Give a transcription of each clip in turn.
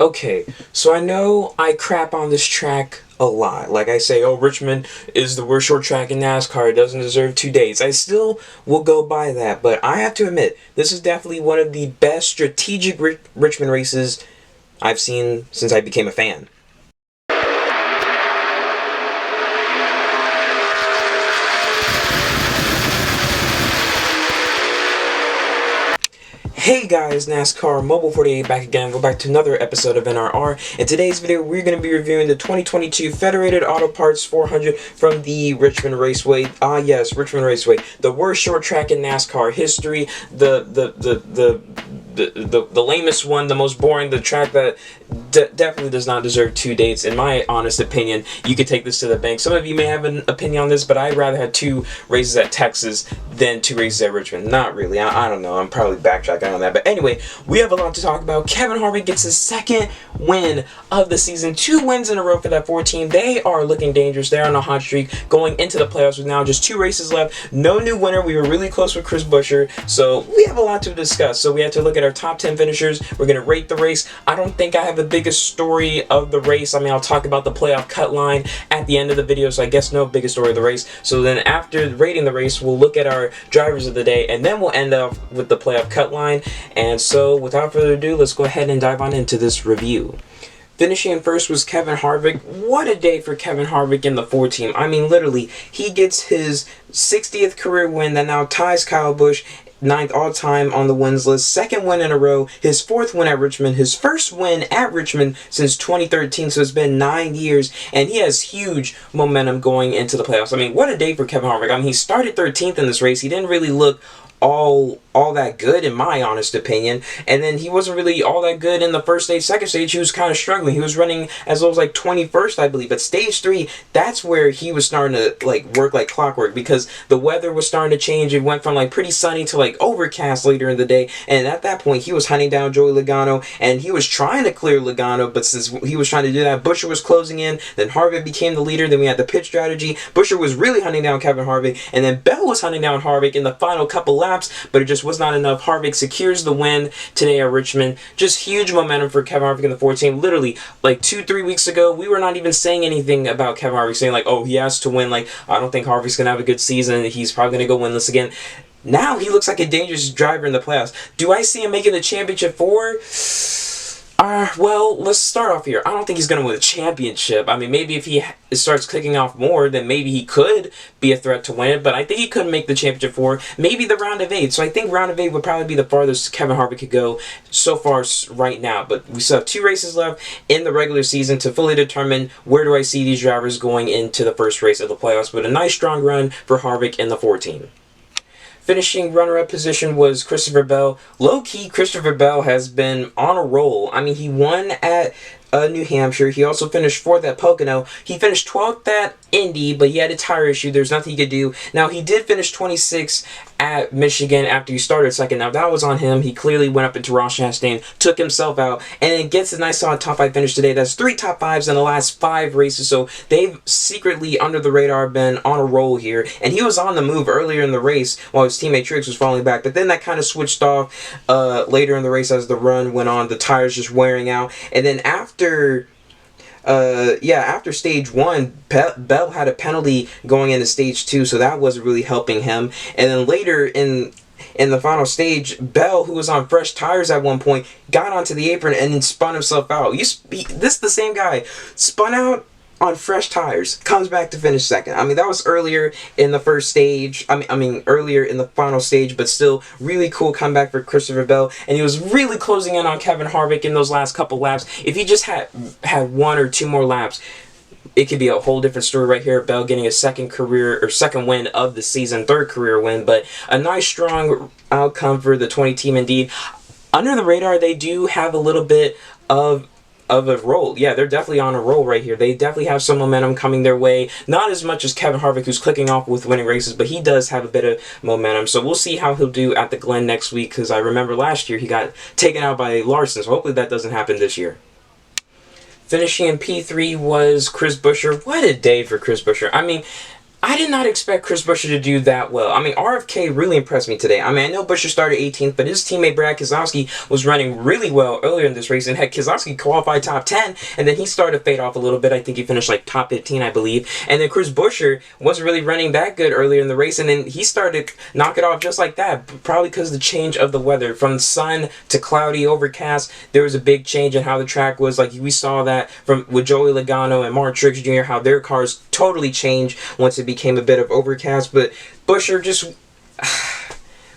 Okay, so I know I crap on this track a lot. Like I say, oh, Richmond is the worst short track in NASCAR. It doesn't deserve 2 days. I still will go by that, but I have to admit, this is definitely one of the best strategic Richmond races I've seen since I became a fan. Hey guys, NASCAR Mobile 48 back again. Go back to another episode of NRR. In today's video, we're going to be reviewing the 2022 Federated Auto Parts 400 from the Richmond Raceway. Ah yes, Richmond Raceway, the worst short track in NASCAR history. The lamest one, the most boring, the track that definitely does not deserve 2 dates, in my honest opinion. You could take this to the bank. Some of you may have an opinion on this, but I'd rather have 2 races at Texas than 2 races at Richmond. Not really. I don't know. I'm probably backtracking on that. But anyway, we have a lot to talk about. Kevin Harvick gets his second win of the season. 2 wins in a row for that 4 team. They are looking dangerous. They're on a hot streak going into the playoffs with now just 2 races left. No new winner. We were really close with Chris Buescher. So we have a lot to discuss. So we have to look at our top 10 finishers. We're going to rate the race. I don't think I have the biggest story of the race. I mean, I'll talk about the playoff cut line at the end of the video, so I guess no biggest story of the race. So then after rating the race, we'll look at our drivers of the day, and then we'll end up with the playoff cut line. And so without further ado, let's go ahead and dive on into this review. Finishing in first was Kevin Harvick. What a day for Kevin Harvick in the 4 team. I mean, literally, he gets his 60th career win that now ties Kyle Busch 9th all-time on the wins list, 2nd win in a row, his 4th win at Richmond, his 1st win at Richmond since 2013, so it's been 9 years, and he has huge momentum going into the playoffs. I mean, what a day for Kevin Harvick. I mean, he started 13th in this race. He didn't really look all that good, in my honest opinion, and then he wasn't really all that good in the first stage. Second stage, he was kind of struggling. He was running as low as like 21st, I believe, but stage 3, that's where he was starting to like work like clockwork, because the weather was starting to change. It went from like pretty sunny to like overcast later in the day, and at that point he was hunting down Joey Logano, and he was trying to clear Logano, but since he was trying to do that, Buescher was closing in. Then Harvick became the leader. Then we had the pit strategy. Buescher was really hunting down Kevin Harvick, and then Bell was hunting down Harvick in the final couple laps, but it just was not enough. Harvick secures the win today at Richmond. Just huge momentum for Kevin Harvick in the 4 team. Literally, like 2-3 weeks ago, we were not even saying anything about Kevin Harvick, saying like, oh, he has to win. Like, I don't think Harvick's going to have a good season. He's probably going to go winless again. Now he looks like a dangerous driver in the playoffs. Do I see him making the championship 4? Well, let's start off here. I don't think he's going to win the championship. I mean, maybe if he starts clicking off more, then maybe he could be a threat to win it, but I think he could make the championship 4, maybe the round of 8. So I think round of 8 would probably be the farthest Kevin Harvick could go so far right now. But we still have 2 races left in the regular season to fully determine where do I see these drivers going into the first race of the playoffs. But a nice strong run for Harvick in the 4 team. Finishing runner-up position was Christopher Bell. Low-key, Christopher Bell has been on a roll. I mean, he won at New Hampshire. He also finished 4th at Pocono. He finished 12th at Indy, but he had a tire issue. There's nothing he could do. Now, he did finish 26th at Michigan after he started 2nd. Now, that was on him. He clearly went up into Ross Chastain, took himself out, and then gets a nice solid top 5 finish today. That's 3 top 5s in the last 5 races, so they've secretly, under the radar, been on a roll here. And he was on the move earlier in the race while his teammate Truex was falling back, but then that kind of switched off later in the race as the run went on, the tires just wearing out. And then after stage 1, Bell had a penalty going into stage 2, so that wasn't really helping him. And then later in the final stage, Bell, who was on fresh tires at one point, got onto the apron and then spun himself out. This is the same guy, spun out on fresh tires, comes back to finish 2nd. I mean, that was earlier in the first stage. I mean, earlier in the final stage, but still really cool comeback for Christopher Bell. And he was really closing in on Kevin Harvick in those last couple laps. If he just had 1 or 2 more laps, it could be a whole different story right here. Bell getting a 2nd win of the season, 3rd career win, but a nice strong outcome for the 20 team indeed. Under the radar, they do have a little bit of a roll. Yeah, they're definitely on a roll right here. They definitely have some momentum coming their way. Not as much as Kevin Harvick, who's clicking off with winning races, but he does have a bit of momentum. So we'll see how he'll do at the Glen next week, because I remember last year he got taken out by Larson, so hopefully that doesn't happen this year. Finishing in P3 was Chris Buescher. What a day for Chris Buescher. I mean, I did not expect Chris Buescher to do that well. I mean, RFK really impressed me today. I mean, I know Buescher started 18th, but his teammate Brad Keselowski was running really well earlier in this race, and had Keselowski qualified top 10, and then he started to fade off a little bit. I think he finished like top 15, I believe. And then Chris Buescher wasn't really running that good earlier in the race, and then he started to knock it off just like that, probably because of the change of the weather. From sun to cloudy, overcast, there was a big change in how the track was. Like, we saw that from with Joey Logano and Truex Jr., how their cars totally changed once it became a bit of overcast. But Buescher just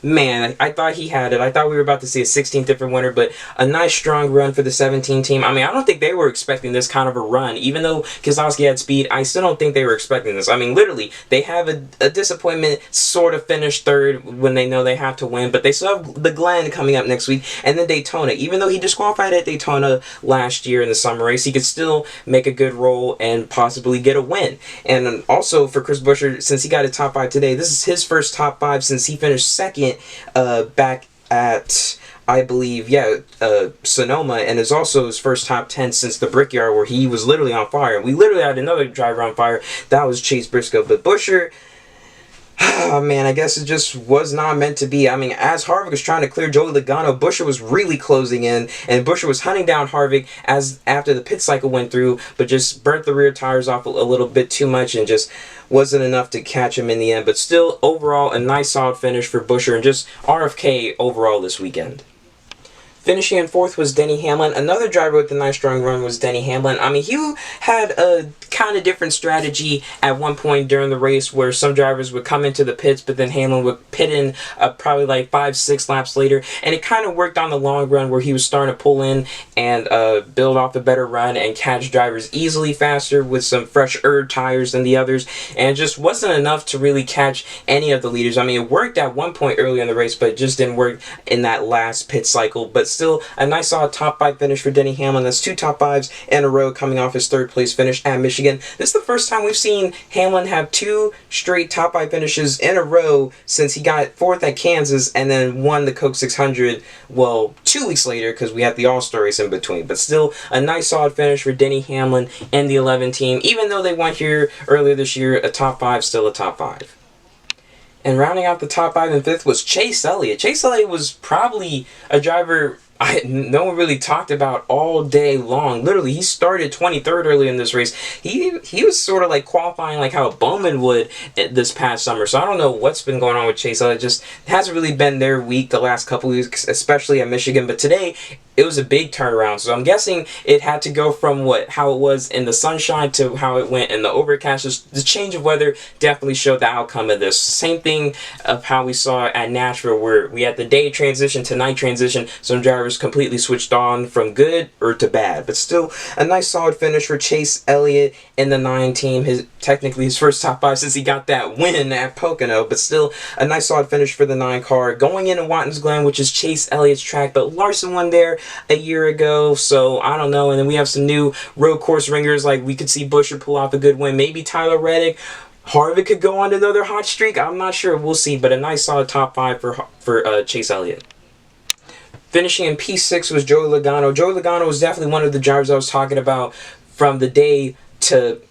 man, I thought he had it. I thought we were about to see a 16th different winner, but a nice strong run for the 17 team. I mean, I don't think they were expecting this kind of a run. Even though Keselowski had speed, I still don't think they were expecting this. I mean, literally, they have a disappointment sort of finish third when they know they have to win, but they still have the Glen coming up next week, and then Daytona. Even though he disqualified at Daytona last year in the summer race, he could still make a good roll and possibly get a win. And also for Chris Buescher, since he got a top 5 today, this is his first top 5 since he finished second back at, I believe, Sonoma, and is also his first top 10 since the Brickyard, where he was literally on fire. We literally had another driver on fire. That was Chase Briscoe. But Buescher, oh man, I guess it just was not meant to be. I mean, as Harvick was trying to clear Joey Logano, Buescher was really closing in, and Buescher was hunting down Harvick after the pit cycle went through, but just burnt the rear tires off a little bit too much and just wasn't enough to catch him in the end. But still, overall, a nice solid finish for Buescher and just RFK overall this weekend. Finishing in 4th was Denny Hamlin. Another driver with a nice strong run was Denny Hamlin. I mean, he had a kind of different strategy at one point during the race where some drivers would come into the pits, but then Hamlin would pit in probably like 5-6 laps later. And it kind of worked on the long run where he was starting to pull in and build off a better run and catch drivers easily faster with some fresher tires than the others. And it just wasn't enough to really catch any of the leaders. I mean, it worked at one point early in the race, but it just didn't work in that last pit cycle. But still, a nice solid top 5 finish for Denny Hamlin. That's 2 top 5s in a row coming off his 3rd place finish at Michigan. This is the first time we've seen Hamlin have 2 straight top 5 finishes in a row since he got 4th at Kansas and then won the Coke 600, well, 2 weeks later because we had the All-Star race in between. But still, a nice solid finish for Denny Hamlin and the 11 team. Even though they won here earlier this year, a top 5, still a top 5. And rounding out the top 5 and 5th was Chase Elliott. Chase Elliott was probably a driver no one really talked about all day long. Literally, he started 23rd early in this race. He was sort of like qualifying like how a Bowman would this past summer. So I don't know what's been going on with Chase. It just hasn't really been their week the last couple weeks, especially at Michigan. But today, it was a big turnaround. So I'm guessing it had to go from how it was in the sunshine to how it went in the overcast. Just the change of weather definitely showed the outcome of this. Same thing of how we saw at Nashville, where we had the day transition to night transition. Some drivers completely switched on from good to bad. But still, a nice solid finish for Chase Elliott in the 9 team. Technically his first top 5 since he got that win at Pocono. But still, a nice solid finish for the 9 car. Going into Watkins Glen, which is Chase Elliott's track. But Larson won there a year ago, so I don't know. And then we have some new road course ringers, like we could see Buescher pull off a good win. Maybe Tyler Reddick. Harvick could go on another hot streak. I'm not sure. We'll see. But a nice solid top 5 for Chase Elliott. Finishing in P6 was Joey Logano. Joey Logano was definitely one of the drivers I was talking about from the day to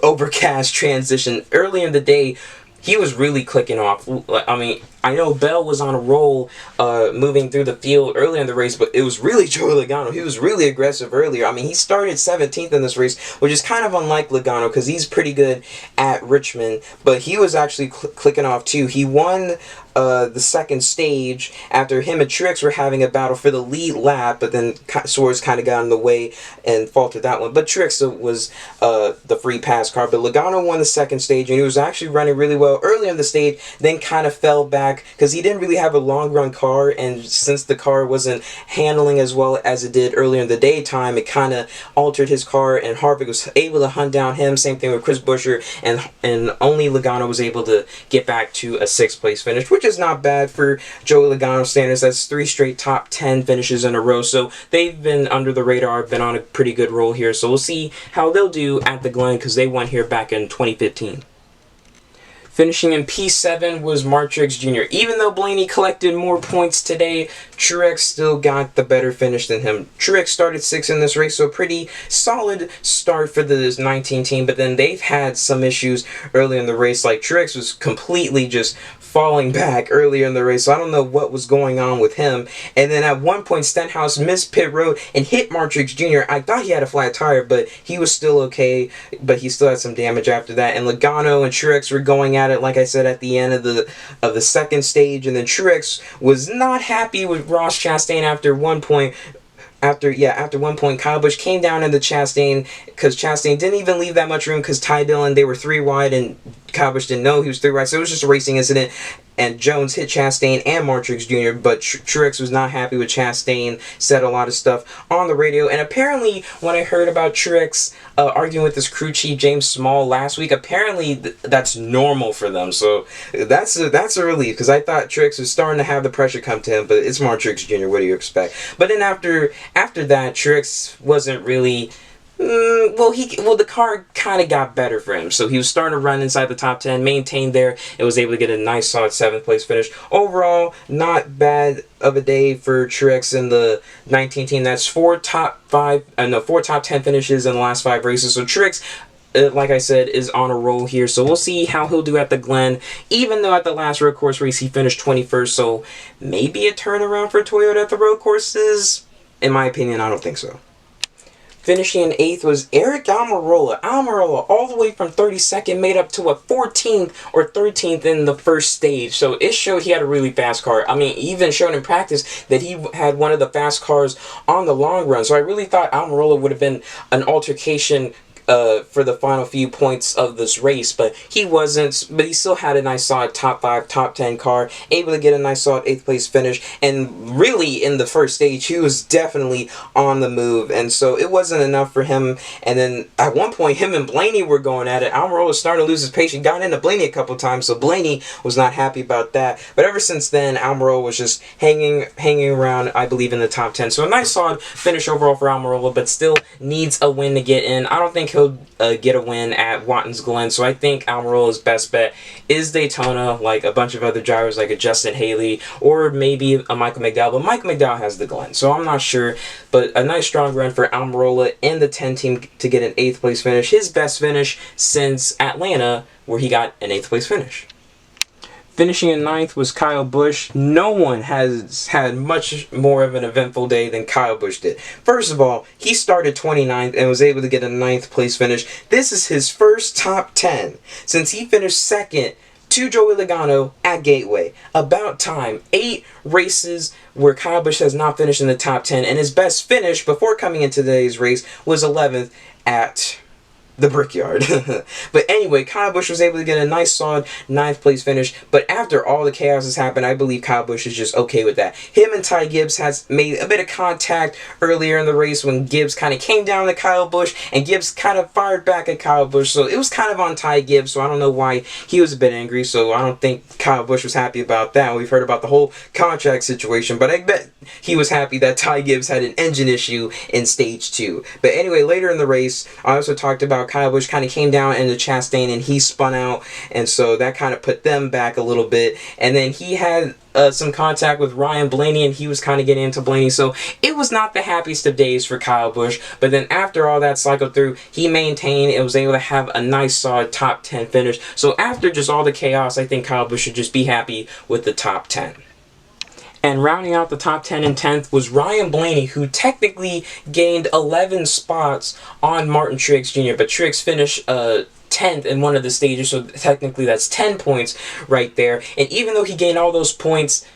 overcast transition. Early in the day, he was really clicking off. I mean, I know Bell was on a roll moving through the field early in the race, but it was really Joey Logano. He was really aggressive earlier. I mean, he started 17th in this race, which is kind of unlike Logano because he's pretty good at Richmond, but he was actually clicking off too. He won the second stage after him and Truex were having a battle for the lead lap, but then Swords kind of got in the way and faltered that one. But Truex was the free pass car. But Logano won the second stage, and he was actually running really well early in the stage, then kind of fell back because he didn't really have a long run car, and since the car wasn't handling as well as it did earlier in the daytime, it kind of altered his car, and Harvick was able to hunt down him. Same thing with Chris Buescher, and only Logano was able to get back to a 6th place finish, which is not bad for Joey Logano standards. That's 3 straight top 10 finishes in a row, so they've been under the radar, been on a pretty good roll here. So we'll see how they'll do at the Glen because they won here back in 2015. Finishing in P7 was Truex Jr. Even though Blaney collected more points today, Truex still got the better finish than him. Truex started 6th in this race, so pretty solid start for the 19 team, but then they've had some issues early in the race. Like, Truex was completely just falling back earlier in the race, so I don't know what was going on with him. And then at one point, Stenhouse missed pit road and hit Truex Jr. I thought he had a flat tire, but he was still okay, but he still had some damage after that. And Logano and Truex were going at it, like I said, at the end of the second stage, and then Truex was not happy with Ross Chastain after one point. After one point, Kyle Busch came down into Chastain because Chastain didn't even leave that much room because Ty Dillon, they were 3 wide, and Kyle Busch didn't know he was 3 wide, so it was just a racing incident. And Jones hit Chastain and Truex Jr., but Truex was not happy with Chastain, said a lot of stuff on the radio. And apparently, when I heard about Truex arguing with his crew chief, James Small, last week, apparently that's normal for them. So that's a relief, because I thought Truex was starting to have the pressure come to him, but it's Truex Jr., what do you expect? But then after that, Truex wasn't really... the car kind of got better for him, so he was starting to run inside the top 10, maintained there, and was able to get a nice solid 7th place finish. Overall, not bad of a day for Truex in the 19 team. That's 4 top 10 finishes in the last 5 races. So Truex, like I said, is on a roll here, so we'll see how he'll do at the Glen, even though at the last road course race he finished 21st, so maybe a turnaround for Toyota at the road courses. In my opinion, I don't think so. Finishing in 8th was Erik Amarola. Amarola, all the way from 32nd, made up to a 14th or 13th in the first stage. So it showed he had a really fast car. I mean, even showed in practice that he had one of the fast cars on the long run. So I really thought Amarola would have been an altercation for the final few points of this race, but he wasn't. But he still had a nice solid top 5, top 10 car, able to get a nice solid 8th place finish, and really in the first stage he was definitely on the move, and so it wasn't enough for him. And then at one point him and Blaney were going at it. Amarola was starting to lose his patience, got into Blaney a couple times, so Blaney was not happy about that. But ever since then, Amarola was just hanging around, I believe, in the top 10. So a nice solid finish overall for Amarola, but still needs a win to get in. I don't think he'll get a win at Watkins Glen, so I think Almirola's best bet is Daytona, like a bunch of other drivers like a Justin Haley or maybe a Michael McDowell, but Michael McDowell has the Glen, so I'm not sure. But a nice strong run for Almirola in the 10 team to get an 8th place finish, his best finish since Atlanta, where he got an 8th place finish. Finishing in 9th was Kyle Busch. No one has had much more of an eventful day than Kyle Busch did. First of all, he started 29th and was able to get a 9th place finish. This is his first top 10 since he finished 2nd to Joey Logano at Gateway. About time. 8 races where Kyle Busch has not finished in the top 10, and his best finish before coming into today's race was 11th at the Brickyard. But anyway, Kyle Busch was able to get a nice solid 9th place finish, but after all the chaos has happened, I believe Kyle Busch is just okay with that. Him and Ty Gibbs has made a bit of contact earlier in the race when Gibbs kind of came down to Kyle Busch, and Gibbs kind of fired back at Kyle Busch, so it was kind of on Ty Gibbs, so I don't know why he was a bit angry, so I don't think Kyle Busch was happy about that. We've heard about the whole contract situation, but I bet he was happy that Ty Gibbs had an engine issue in stage 2. But anyway, later in the race, I also talked about Kyle Busch kind of came down into Chastain and he spun out, and so that kind of put them back a little bit. And then he had some contact with Ryan Blaney, and he was kind of getting into Blaney, so it was not the happiest of days for Kyle Busch. But then after all that cycled through, he maintained and was able to have a nice solid top 10 finish. So after just all the chaos, I think Kyle Busch should just be happy with the top 10. And rounding out the top 10 and 10th was Ryan Blaney, who technically gained 11 spots on Truex Jr., but Truex finished 10th in one of the stages, so technically that's 10 points right there. And even though he gained all those points,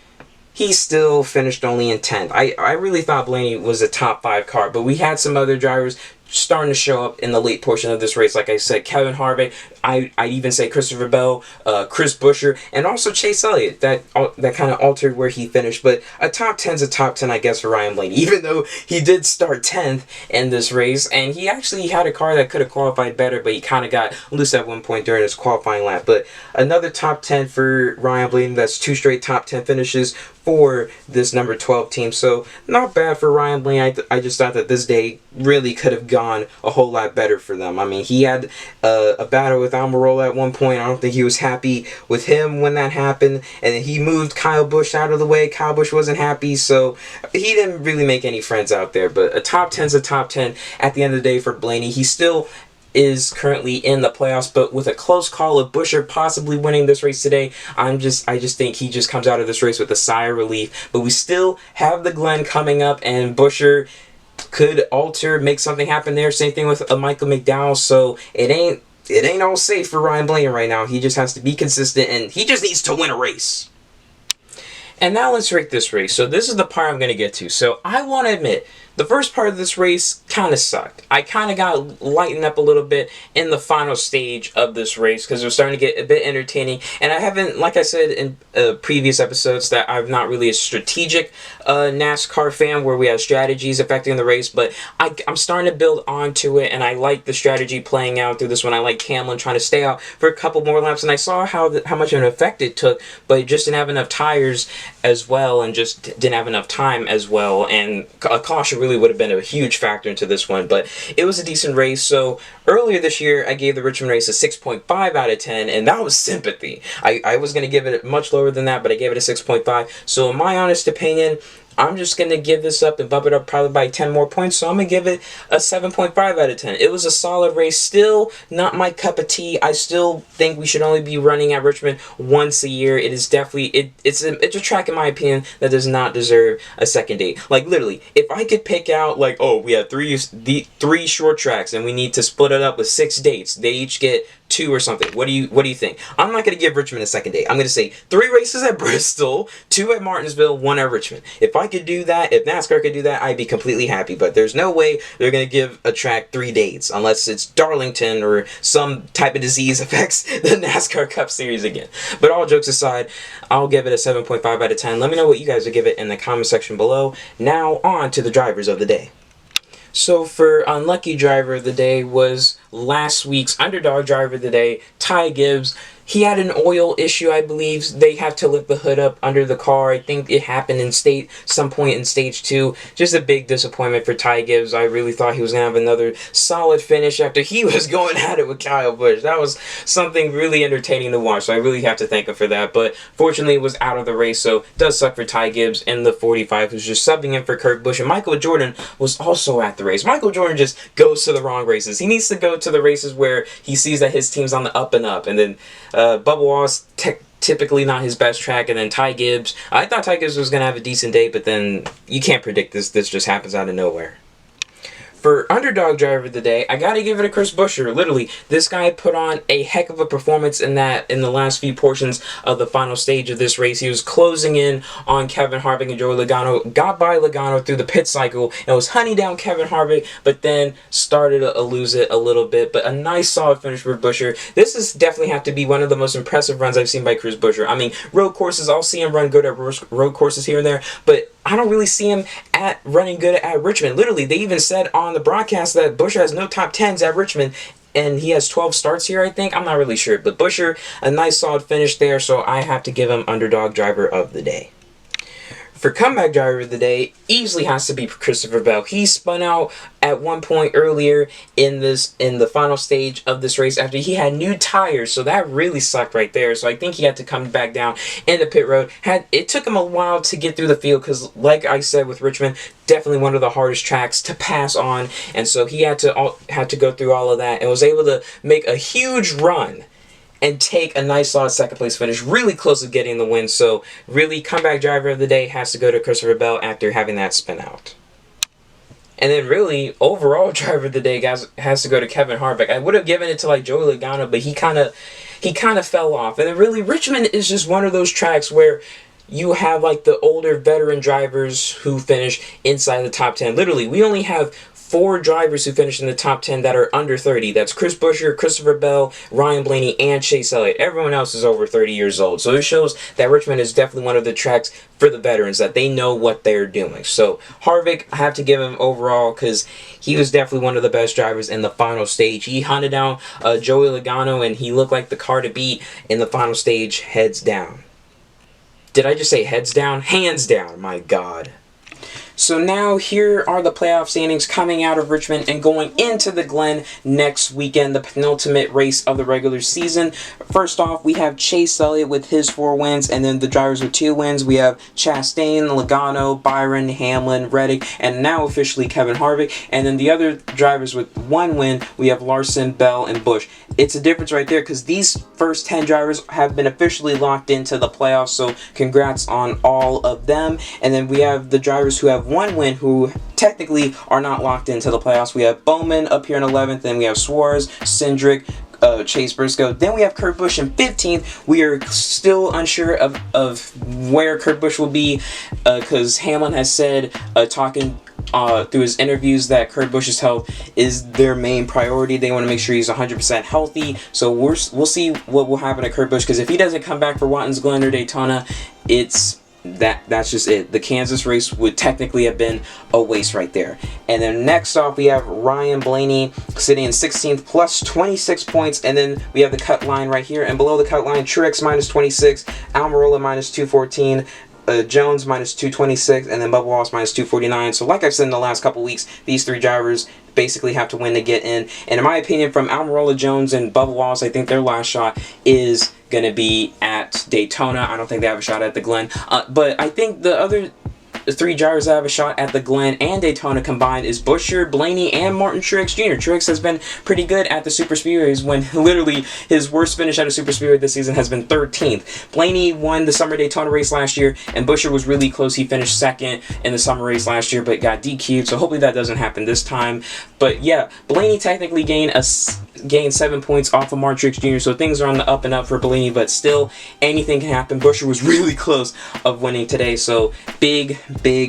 he still finished only in 10th. I really thought Blaney was a top 5 car, but we had some other drivers starting to show up in the late portion of this race. Like I said, Kevin Harvick, I even say Christopher Bell, Chris Buescher, and also Chase Elliott. That kind of altered where he finished. But a top 10's a top 10, I guess, for Ryan Blaney, even though he did start 10th in this race. And he actually had a car that could have qualified better, but he kind of got loose at one point during his qualifying lap. But another top 10 for Ryan Blaney. That's 2 straight top 10 finishes for this number 12 team. So not bad for Ryan Blaney. I just thought that this day really could have gone gone a whole lot better for them. I mean, he had a battle with Amarola at one point. I don't think he was happy with him when that happened, and then he moved Kyle Busch out of the way. Kyle Busch wasn't happy, so he didn't really make any friends out there. But a top 10's a top 10 at the end of the day for Blaney. He still is currently in the playoffs, but with a close call of Buescher possibly winning this race today, I just think he just comes out of this race with a sigh of relief. But we still have the Glen coming up, and Buescher could make something happen there. Same thing with Michael McDowell. So it ain't all safe for Ryan Blaney right now. He just has to be consistent, and he just needs to win a race. And now let's rate this race. So this is the part I'm going to get to. So I want to admit, the first part of this race kind of sucked. I kind of got lightened up a little bit in the final stage of this race because it was starting to get a bit entertaining. And I haven't, like I said in previous episodes, that I'm not really a strategic NASCAR fan where we have strategies affecting the race. But I'm starting to build onto it, and I like the strategy playing out through this one. I like Hamlin trying to stay out for a couple more laps, and I saw how much of an effect it took, but it just didn't have enough tires as well, and just didn't have enough time as well. And a caution really would have been a huge factor into this one, but it was a decent race. So earlier this year, I gave the Richmond race a 6.5 out of 10, and that was sympathy. I was going to give it much lower than that, but I gave it a 6.5. So in my honest opinion, I'm just going to give this up and bump it up probably by 10 more points. So I'm going to give it a 7.5 out of 10. It was a solid race. Still not my cup of tea. I still think we should only be running at Richmond once a year. It is definitely, it's a track, in my opinion, that does not deserve a second date. Like, literally, if I could pick out, like, oh, we have three short tracks and we need to split it up with 6 dates. They each get 2 or something. What do you think? I'm not going to give Richmond a second date. I'm going to say 3 races at Bristol, 2 at Martinsville, 1 at Richmond. If I could do that, if NASCAR could do that, I'd be completely happy. But there's no way they're going to give a track 3 dates unless it's Darlington or some type of disease affects the NASCAR Cup Series again. But all jokes aside, I'll give it a 7.5 out of 10. Let me know what you guys would give it in the comment section below. Now on to the drivers of the day. So for unlucky driver of the day was last week's underdog driver of the day, Ty Gibbs. He had an oil issue, I believe. They have to lift the hood up under the car. I think it happened in some point in stage 2. Just a big disappointment for Ty Gibbs. I really thought he was going to have another solid finish after he was going at it with Kyle Busch. That was something really entertaining to watch, so I really have to thank him for that. But fortunately, it was out of the race, so it does suck for Ty Gibbs in the 45, who's just subbing in for Kurt Busch. And Michael Jordan was also at the race. Michael Jordan just goes to the wrong races. He needs to go to the races where he sees that his team's on the up and up, and then Bubba Wallace, typically not his best track, and then Ty Gibbs. I thought Ty Gibbs was going to have a decent day, but then you can't predict this. This just happens out of nowhere. For underdog driver of the day, I gotta give it to Chris Buescher. Literally, this guy put on a heck of a performance in the last few portions of the final stage of this race. He was closing in on Kevin Harvick and Joey Logano, got by Logano through the pit cycle, and was hunting down Kevin Harvick, but then started to lose it a little bit. But a nice solid finish for Buescher. This is definitely have to be one of the most impressive runs I've seen by Chris Buescher. I mean, road courses, I'll see him run good at road courses here and there, but I don't really see him running good at Richmond. Literally, they even said on the broadcast that Buescher has no top 10s at Richmond, and he has 12 starts here, I think. I'm not really sure, but Buescher, a nice solid finish there, so I have to give him underdog driver of the day. For comeback driver of the day, easily has to be Christopher Bell. He spun out at one point earlier in the final stage of this race after he had new tires, so that really sucked right there. So I think he had to come back down in the pit road. It took him a while to get through the field because, like I said with Richmond, definitely one of the hardest tracks to pass on, and so he had to go through all of that and was able to make a huge run and take a nice solid second place finish, really close to getting the win. So really, comeback driver of the day has to go to Christopher Bell after having that spin out. And then really, overall driver of the day, guys, has to go to Kevin Harvick. I would have given it to like Joey Logano, but he kind of fell off. And then really, Richmond is just one of those tracks where you have like the older veteran drivers who finish inside the top 10. Literally, we only have 4 drivers who finished in the top 10 that are under 30. That's Chris Buescher, Christopher Bell, Ryan Blaney, and Chase Elliott. Everyone else is over 30 years old. So it shows that Richmond is definitely one of the tracks for the veterans, that they know what they're doing. So Harvick, I have to give him overall because he was definitely one of the best drivers in the final stage. He hunted down Joey Logano, and he looked like the car to beat in the final stage, heads down. Did I just say heads down? Hands down, my God. So now here are the playoff standings coming out of Richmond and going into the Glen next weekend, the penultimate race of the regular season. First off, we have Chase Elliott with his 4 wins, and then the drivers with 2 wins. We have Chastain, Logano, Byron, Hamlin, Reddick, and now officially Kevin Harvick. And then the other drivers with 1 win, we have Larson, Bell, and Busch. It's a difference right there because these first 10 drivers have been officially locked into the playoffs, so congrats on all of them. And then we have the drivers who have 1 win who technically are not locked into the playoffs. We have Bowman up here in 11th, then we have Suarez, Cindric, Chase Briscoe. Then we have Kurt Busch in 15th. We are still unsure of where Kurt Busch will be because Hamlin has said, talking through his interviews, that Kurt Busch's health is their main priority. They want to make sure he's 100% healthy. So we'll see what will happen to Kurt Busch, because if he doesn't come back for Watkins Glen or Daytona, that's just it. The Kansas race would technically have been a waste right there. And then next off, we have Ryan Blaney sitting in 16th plus 26 points. And then we have the cut line right here. And below the cut line, Truex minus 26, Amarola minus 214, Jones minus 226, and then Bubba Wallace minus 249. So like I've said in the last couple weeks, these 3 drivers basically have to win to get in. And in my opinion, from Amarola, Jones, and Bubba Wallace, I think their last shot is going to be at Daytona. I don't think they have a shot at the Glen. But I think the other 3 drivers that have a shot at the Glen and Daytona combined is Buescher, Blaney, and Martin Truex Jr. Truex has been pretty good at the Super Speedways, when literally his worst finish at a Super Speedway this season has been 13th. Blaney won the Summer Daytona race last year, and Buescher was really close. He finished 2nd in the summer race last year, but got DQ'd, so hopefully that doesn't happen this time. But yeah, Blaney technically gained 7 points off of Martin Truex Jr., so things are on the up and up for Blaney, but still, anything can happen. Buescher was really close of winning today, so big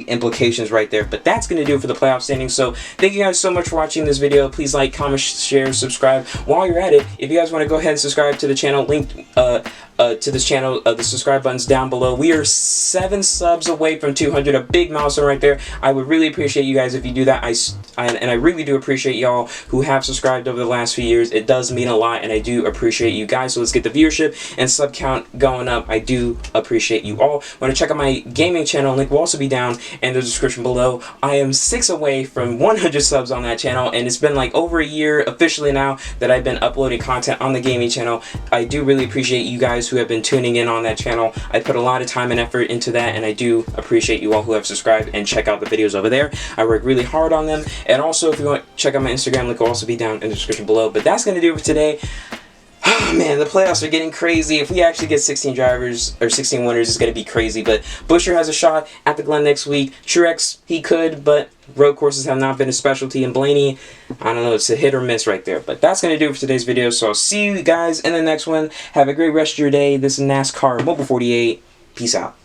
implications right there. But that's going to do it for the playoff standings. So thank you guys so much for watching this video. Please like, comment, share, subscribe. While you're at it, if you guys want to go ahead and subscribe to the channel, link to this channel, the subscribe button's down below. We are 7 subs away from 200, a big milestone right there. I would really appreciate you guys if you do that. I really do appreciate y'all who have subscribed over the last few years. It does mean a lot, and I do appreciate you guys. So let's get the viewership and sub count going up. I do appreciate you all. Want to check out my gaming channel, link will also be down in the description below. I am 6 away from 100 subs on that channel, and it's been like over a year officially now that I've been uploading content on the gaming channel. I do really appreciate you guys who have been tuning in on that channel. I put a lot of time and effort into that, and I do appreciate you all who have subscribed and check out the videos over there. I work really hard on them. And also, if you want to check out my Instagram, link will also be down in the description below. But that's going to do it for today. Oh man, the playoffs are getting crazy. If we actually get 16 drivers or 16 winners, it's going to be crazy. But Buescher has a shot at the Glen next week. Truex, he could, but road courses have not been his specialty. And Blaney, I don't know, it's a hit or miss right there. But that's going to do it for today's video. So I'll see you guys in the next one. Have a great rest of your day. This is NASCAR Mobile 48. Peace out.